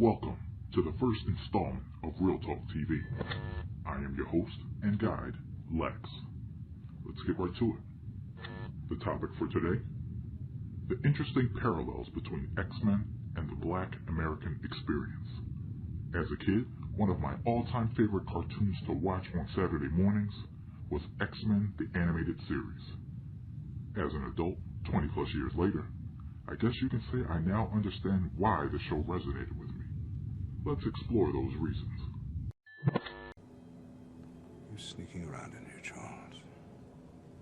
Welcome to the first installment of Real Talk TV. I am your host and guide, Lex. Let's get right to it. The topic for today: the interesting parallels between X-Men and the Black American experience. As a kid, one of my all-time favorite cartoons to watch on Saturday mornings was X-Men the Animated Series. As an adult, 20 plus years later, I guess you can say I now understand why the show resonated with me. Let's explore those reasons. You're sneaking around in here, Charles.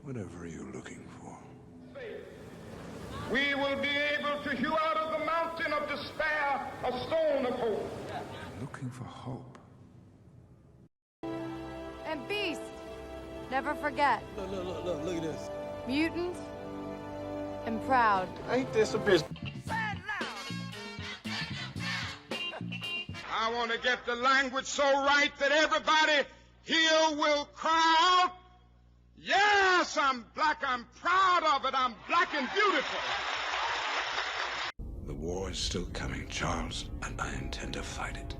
Whatever are you looking for? We will be able to hew out of the mountain of despair a stone of hope. Looking for hope. And Beast, never forget. Look at this. Mutant and proud. Ain't this a bitch? I want to get the language so right that everybody here will cry out, yes, I'm black, I'm proud of it, I'm black and beautiful. The war is still coming, Charles, and I intend to fight it.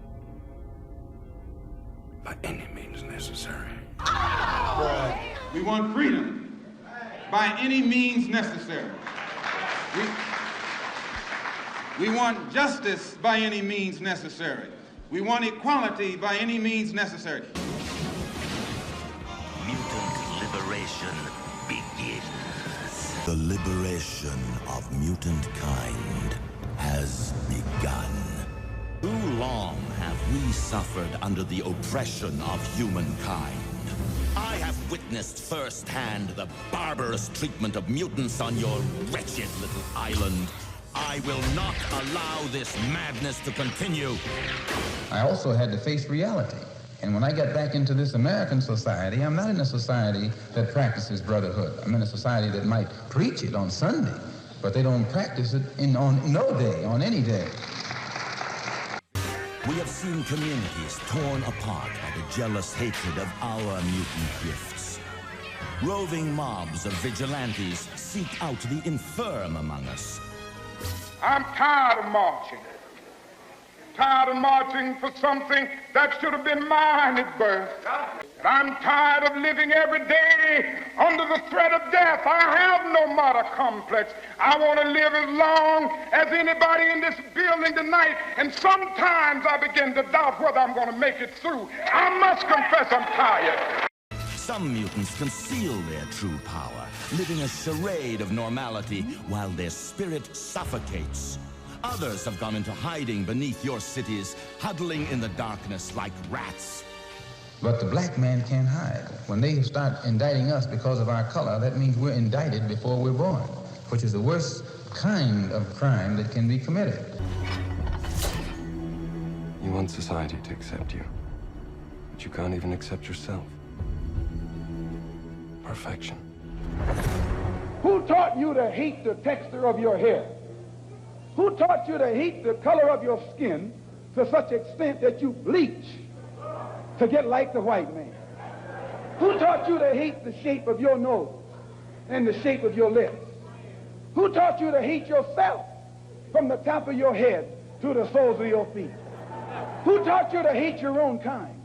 By any means necessary. We want freedom by any means necessary. We want justice by any means necessary. We want equality by any means necessary. Mutant liberation begins. The liberation of mutant kind has begun. Too long have we suffered under the oppression of humankind. I have witnessed firsthand the barbarous treatment of mutants on your wretched little island. I will not allow this madness to continue. I also had to face reality. And when I get back into this American society, I'm not in a society that practices brotherhood. I'm in a society that might preach it on Sunday, but they don't practice it on no day, on any day. We have seen communities torn apart by the jealous hatred of our mutant gifts. Roving mobs of vigilantes seek out the infirm among us. I'm tired of marching. Tired of marching for something that should have been mine at birth. And I'm tired of living every day under the threat of death. I have no martyr complex. I want to live as long as anybody in this building tonight. And sometimes I begin to doubt whether I'm going to make it through. I must confess I'm tired. Some mutants conceal their true power, living a charade of normality while their spirit suffocates. Others have gone into hiding beneath your cities, huddling in the darkness like rats. But the black man can't hide. When they start indicting us because of our color, that means we're indicted before we're born, which is the worst kind of crime that can be committed. You want society to accept you, but you can't even accept yourself. Perfection. Who taught you to hate the texture of your hair? Who taught you to hate the color of your skin to such extent that you bleach to get like the white man? Who taught you to hate the shape of your nose and the shape of your lips? Who taught you to hate yourself from the top of your head to the soles of your feet? Who taught you to hate your own kind?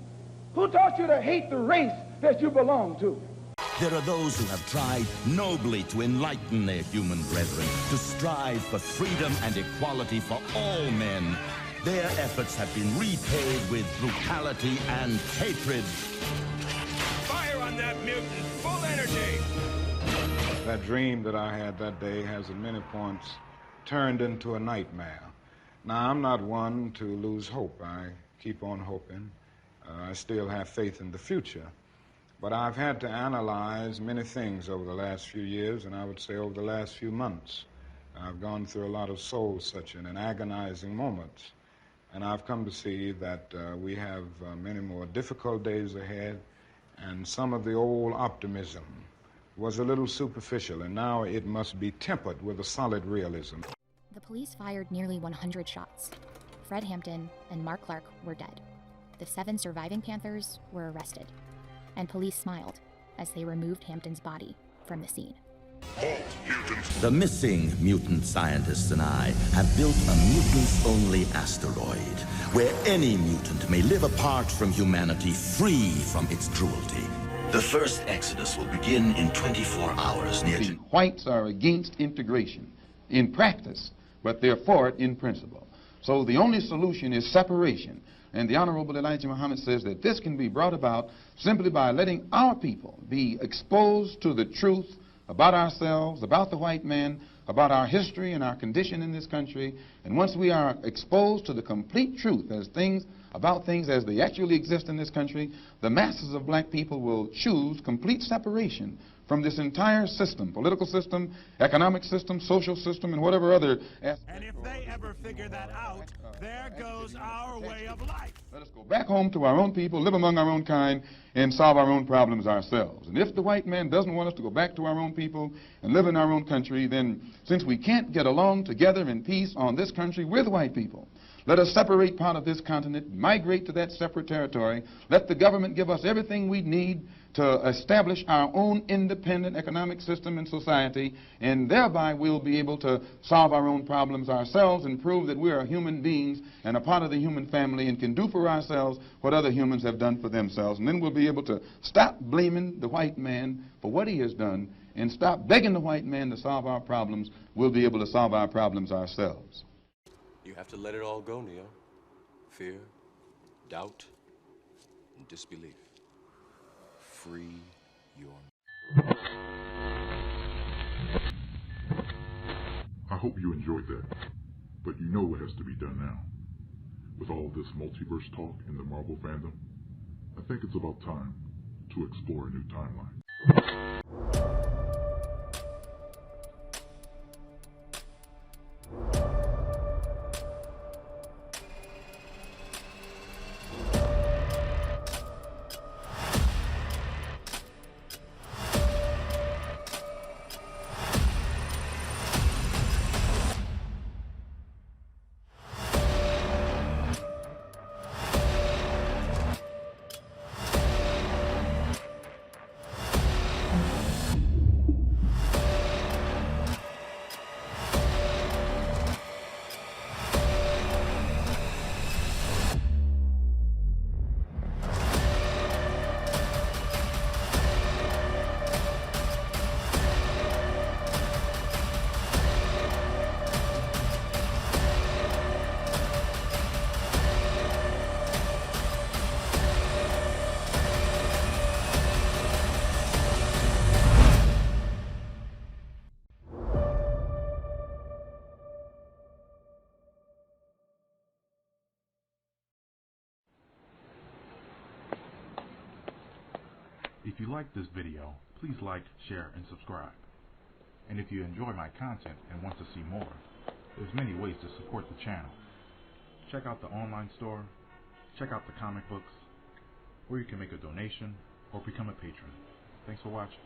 Who taught you to hate the race that you belong to? There are those who have tried nobly to enlighten their human brethren, to strive for freedom and equality for all men. Their efforts have been repaid with brutality and hatred. Fire on that mutant! Full energy! That dream that I had that day has at many points turned into a nightmare. Now, I'm not one to lose hope. I keep on hoping. I still have faith in the future. But I've had to analyze many things over the last few years, and I would say over the last few months. I've gone through a lot of soul-searching and agonizing moments, and I've come to see that we have many more difficult days ahead, and some of the old optimism was a little superficial, and now it must be tempered with a solid realism. The police fired nearly 100 shots. Fred Hampton and Mark Clark were dead. The 7 surviving Panthers were arrested, and police smiled as they removed Hampton's body from the scene. The missing mutant scientists and I have built a mutants-only asteroid where any mutant may live apart from humanity, free from its cruelty. The first exodus will begin in 24 hours near... The whites are against integration in practice, but they're for it in principle. So the only solution is separation. And the Honorable Elijah Muhammad says that this can be brought about simply by letting our people be exposed to the truth about ourselves, about the white man, about our history and our condition in this country. And once we are exposed to the complete truth about things as they actually exist in this country, the masses of black people will choose complete separation from this entire system, political system, economic system, social system, and whatever other aspect. And if they ever figure that out, there goes our way of life. Let us go back home to our own people, live among our own kind, and solve our own problems ourselves. And if the white man doesn't want us to go back to our own people and live in our own country, then since we can't get along together in peace on this country with white people, let us separate part of this continent, migrate to that separate territory, let the government give us everything we need to establish our own independent economic system and society, and thereby we'll be able to solve our own problems ourselves and prove that we are human beings and a part of the human family and can do for ourselves what other humans have done for themselves. And then we'll be able to stop blaming the white man for what he has done and stop begging the white man to solve our problems. We'll be able to solve our problems ourselves. You have to let it all go, Neo. Fear, doubt, and disbelief. Free your... I hope you enjoyed that, but you know what has to be done now. With all this multiverse talk in the Marvel fandom, I think it's about time to explore a new timeline. If you like this video, please like, share, and subscribe. And if you enjoy my content and want to see more, there's many ways to support the channel. Check out the online store, check out the comic books, or you can make a donation or become a patron. Thanks for watching.